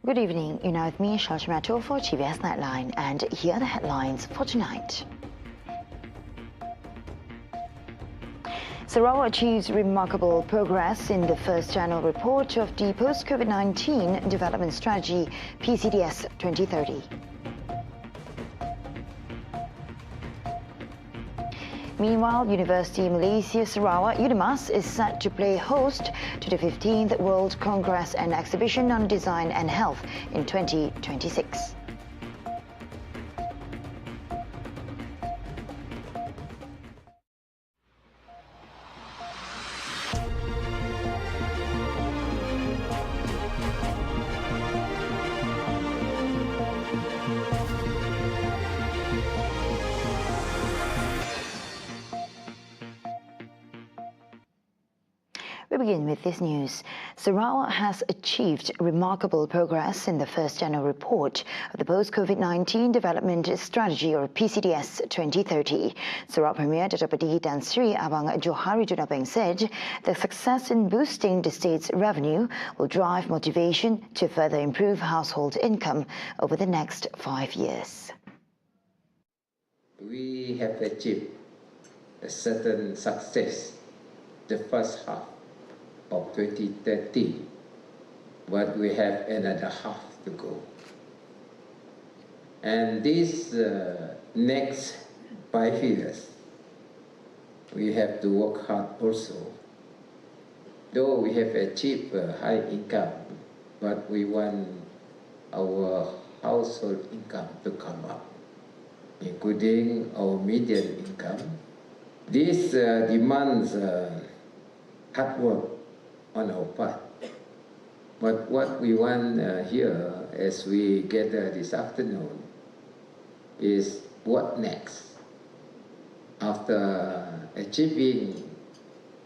Good evening. You're now with me, Shashmato, for TVS Nightline, and here are the headlines for tonight. Sarawak achieves remarkable progress in the first annual report of the Post-COVID-19 Development Strategy, PCDS 2030. Meanwhile, University Malaysia Sarawak UNIMAS is set to play host to the 15th World Congress and Exhibition on Design and Health in 2026. We begin with this news. Sarawak has achieved remarkable progress in the first annual report of the Post-COVID-19 Development Strategy, or PCDS 2030. Sarawak Premier Dr. Padihi Tan Sri Abang Johari Tunapeng said the success in boosting the state's revenue will drive motivation to further improve household income over the next 5 years. We have achieved a certain success the first half of 2030, but we have another half to go. And this next 5 years, we have to work hard also. Though we have achieved a high income, but we want our household income to come up, including our median income. This demands hard work on our part. But what we want here, as we gather this afternoon, is what next after achieving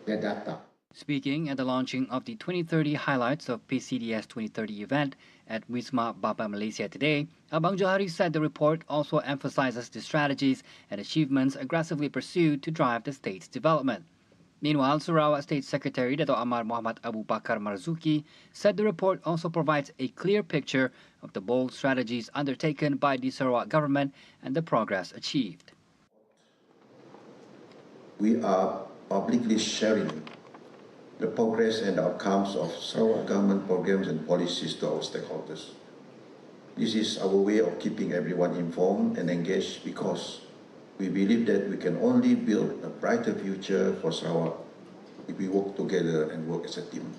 the data. Speaking at the launching of the 2030 highlights of PCDS 2030 event at Wisma Bapa Malaysia today, Abang Johari said the report also emphasizes the strategies and achievements aggressively pursued to drive the state's development. Meanwhile, Sarawak State Secretary Dato' Amar Muhammad Abu Bakar Marzuki said the report also provides a clear picture of the bold strategies undertaken by the Sarawak government and the progress achieved. We are publicly sharing the progress and outcomes of Sarawak government programs and policies to our stakeholders. This is our way of keeping everyone informed and engaged, because we believe that we can only build a brighter future for Sarawak if we work together and work as a team.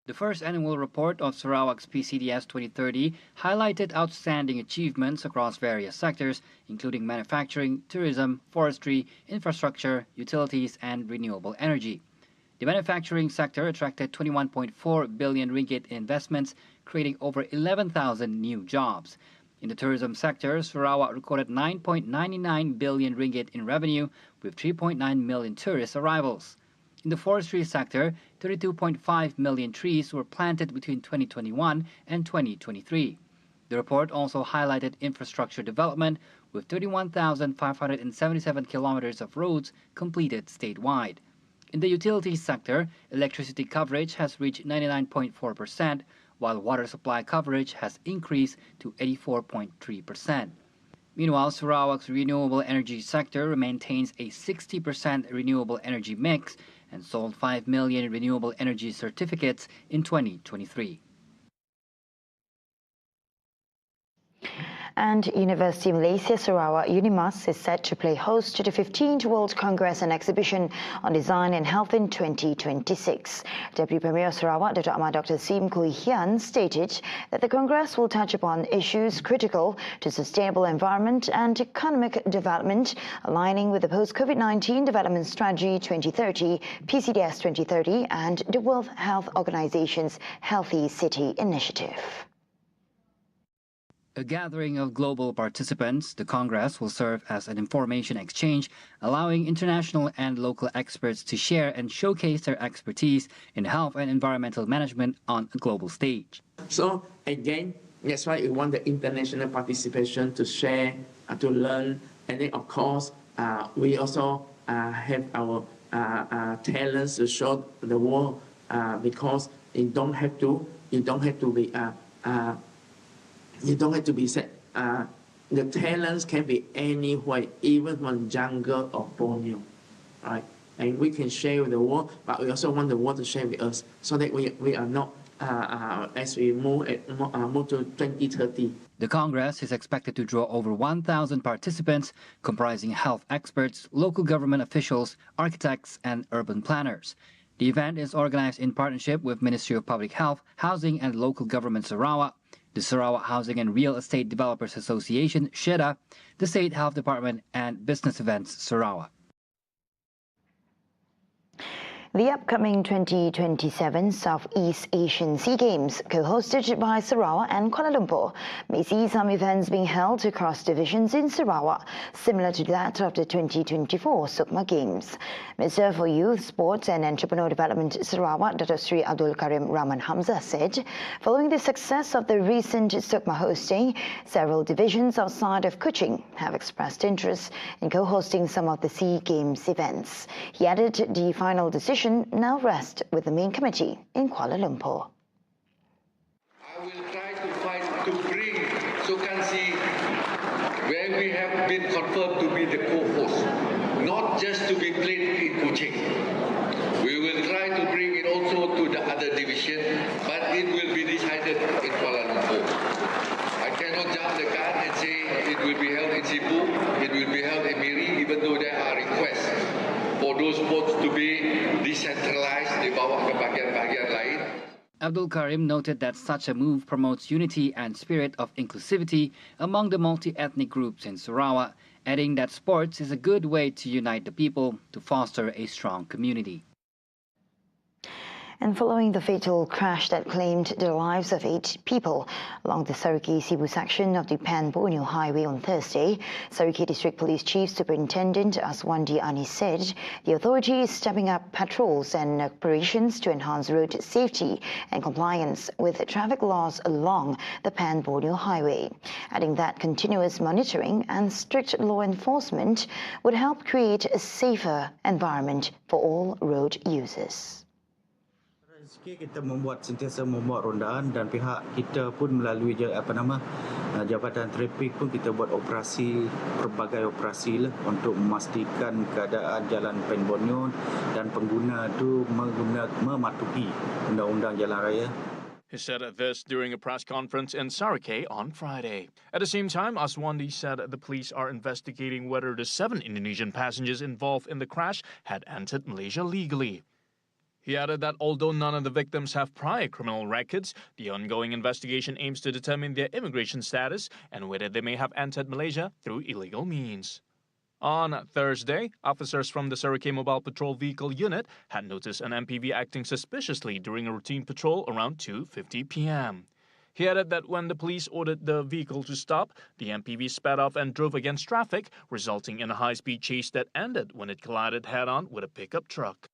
The first annual report of Sarawak's PCDS 2030 highlighted outstanding achievements across various sectors, including manufacturing, tourism, forestry, infrastructure, utilities, and renewable energy. The manufacturing sector attracted 21.4 billion ringgit in investments, creating over 11,000 new jobs. In the tourism sector, Sarawak recorded 9.99 billion ringgit in revenue, with 3.9 million tourist arrivals. In the forestry sector, 32.5 million trees were planted between 2021 and 2023. The report also highlighted infrastructure development, with 31,577 kilometers of roads completed statewide. In the utilities sector, electricity coverage has reached 99.4%, while water supply coverage has increased to 84.3%. Meanwhile, Sarawak's renewable energy sector maintains a 60% renewable energy mix and sold 5 million renewable energy certificates in 2023. And University Malaysia Sarawak UNIMAS is set to play host to the 15th World Congress and Exhibition on Design and Health in 2026. Deputy Premier of Sarawak Dr. Ahmad Dr. Sim Kui Hian stated that the Congress will touch upon issues critical to sustainable environment and economic development, aligning with the Post-COVID-19 Development Strategy 2030, PCDS 2030, and the World Health Organization's Healthy City Initiative. A gathering of global participants, the Congress will serve as an information exchange, allowing international and local experts to share and showcase their expertise in health and environmental management on a global stage. So again, that's why we want the international participation to share, to learn, and then of course, we also have our talents to show the world, because You don't have to be set. The talents can be anywhere, even from jungle or Borneo, right? And we can share with the world, but we also want the world to share with us, so that we are not as we move to 2030. The Congress is expected to draw over 1,000 participants, comprising health experts, local government officials, architects, and urban planners. The event is organized in partnership with Ministry of Public Health, Housing and Local Government Sarawak, the Sarawak Housing and Real Estate Developers Association, SHEDA, the State Health Department, and Business Events Sarawak. The upcoming 2027 Southeast Asian SEA Games, co-hosted by Sarawak and Kuala Lumpur, may see some events being held across divisions in Sarawak, similar to that of the 2024 Sukma Games. Minister for Youth, Sports and Entrepreneur Development Sarawak, Dr. Sri Abdul Karim Rahman Hamzah, said, following the success of the recent Sukma hosting, several divisions outside of Kuching have expressed interest in co-hosting some of the SEA Games events. He added the final decision now rests with the main committee in Kuala Lumpur. I will try to fight to bring Sukansi where we have been confirmed to be the co-host, not just to be played in Kuching. We will try to bring it also to the other division, but it will be decided in Kuala Lumpur. I cannot jump the gun and say it will be held in Cebu, it will be held in Miri, even though there are requests for those sports to be decentralized, dibawa ke bahagian-bahagian lain. Abdul Karim noted that such a move promotes unity and spirit of inclusivity among the multi-ethnic groups in Sarawak, adding that sports is a good way to unite the people to foster a strong community. And following the fatal crash that claimed the lives of 8 people along the Saraki-Sibu section of the Pan-Borneo Highway on Thursday, Saraki District Police Chief Superintendent Aswandi Anis said the authority is stepping up patrols and operations to enhance road safety and compliance with traffic laws along the Pan-Borneo Highway, adding that continuous monitoring and strict law enforcement would help create a safer environment for all road users. Kita sentiasa membuat rondaan dan pihak kita pun melalui Jabatan Trafik pun kita buat operasi, pelbagai operasi lah untuk memastikan keadaan jalan Pan Borneo dan pengguna itu mematuhi undang-undang jalan raya. He said this during a press conference in Sarake on Friday. At the same time, Aswandi said the police are investigating whether the 7 Indonesian passengers involved in the crash had entered Malaysia legally. He added that although none of the victims have prior criminal records, the ongoing investigation aims to determine their immigration status and whether they may have entered Malaysia through illegal means. On Thursday, officers from the Sarake Mobile Patrol Vehicle Unit had noticed an MPV acting suspiciously during a routine patrol around 2:50 p.m. He added that when the police ordered the vehicle to stop, the MPV sped off and drove against traffic, resulting in a high-speed chase that ended when it collided head-on with a pickup truck.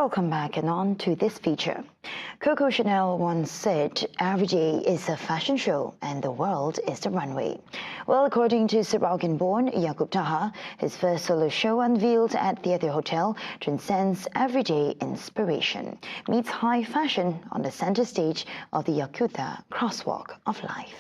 Welcome back and on to this feature. Coco Chanel once said, "Every day is a fashion show and the world is the runway." Well, according to Sarawak-born Yaakob Taha, his first solo show unveiled at Theatre Hotel transcends everyday inspiration, meets high fashion on the center stage of the Yakuta Crosswalk of Life.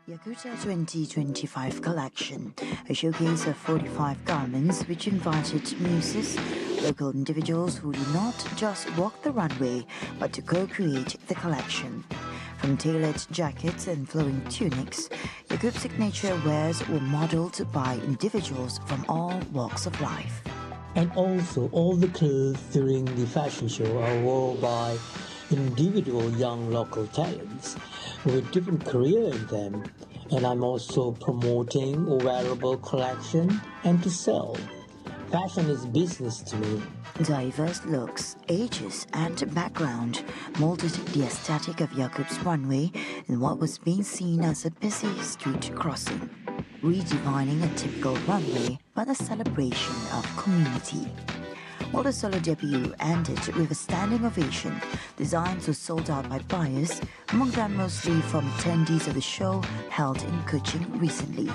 Yakuta 2025 collection, a showcase of 45 garments which invited muses, local individuals who do not just walk the runway but to co-create the collection. From tailored jackets and flowing tunics, Yakub's signature wears were modeled by individuals from all walks of life. And also all the clothes during the fashion show are worn by individual young local talents with different career in them, and I'm also promoting a wearable collection and to sell. Fashion is business to me. Diverse looks, ages and background molded the aesthetic of Yakub's runway in what was being seen as a busy street crossing, redefining a typical runway but a celebration of community. While the solo debut ended with a standing ovation, designs were sold out by buyers, among them mostly from attendees of the show held in Kuching recently,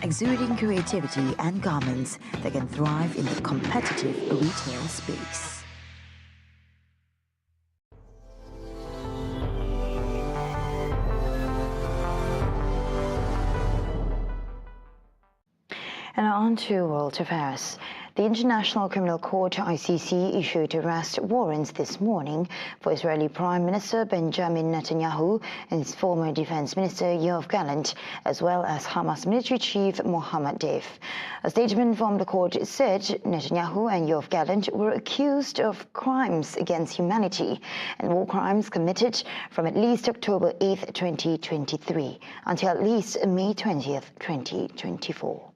exuding creativity and garments that can thrive in the competitive retail space. And on to world affairs. The International Criminal Court (ICC) issued arrest warrants this morning for Israeli Prime Minister Benjamin Netanyahu and his former Defense Minister Yoav Gallant, as well as Hamas military chief Mohammed Deif. A statement from the court said Netanyahu and Yoav Gallant were accused of crimes against humanity and war crimes committed from at least October 8, 2023 until at least May 20, 2024.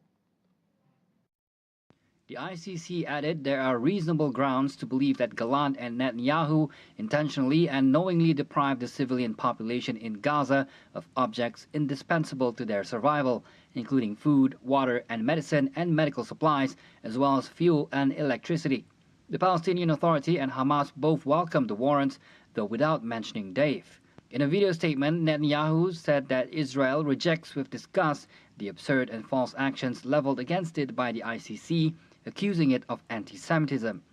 The ICC added there are reasonable grounds to believe that Gallant and Netanyahu intentionally and knowingly deprived the civilian population in Gaza of objects indispensable to their survival, including food, water and medicine and medical supplies, as well as fuel and electricity. The Palestinian Authority and Hamas both welcomed the warrants, though without mentioning Deif. In a video statement, Netanyahu said that Israel rejects with disgust the absurd and false actions leveled against it by the ICC, accusing it of anti-Semitism.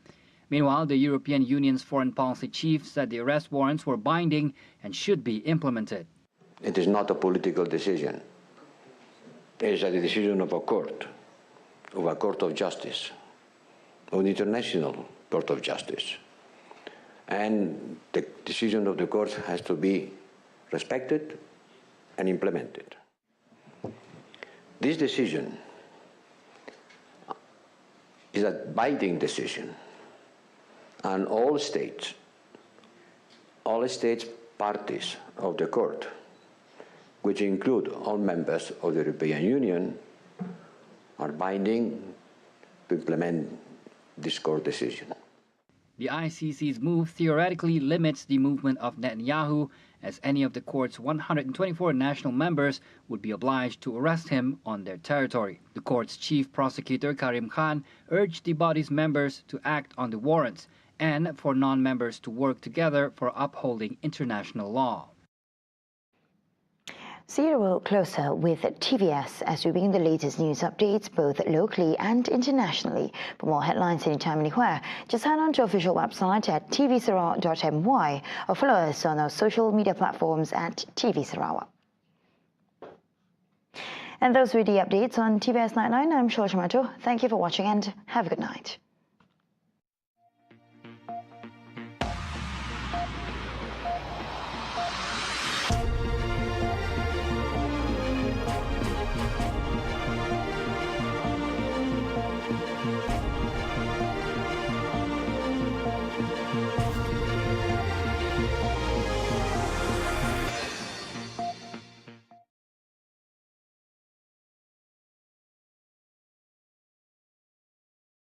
Meanwhile, the European Union's foreign policy chief said the arrest warrants were binding and should be implemented. It is not a political decision. It is a decision of a court of justice, of the International Court of Justice. And the decision of the court has to be respected and implemented. This decision is a binding decision, and all states parties of the court, which include all members of the European Union, are binding to implement this court decision. The ICC's move theoretically limits the movement of Netanyahu, as any of the court's 124 national members would be obliged to arrest him on their territory. The court's chief prosecutor, Karim Khan, urged the body's members to act on the warrants and for non-members to work together for upholding international law. See you world closer with TVS as we bring the latest news updates both locally and internationally. For more headlines anytime, anywhere, just head on to our official website at tvsarawak.my or follow us on our social media platforms at TV Sarawak. And those were the updates on TVS Nightline. I'm Shola Shamato. Thank you for watching and have a good night.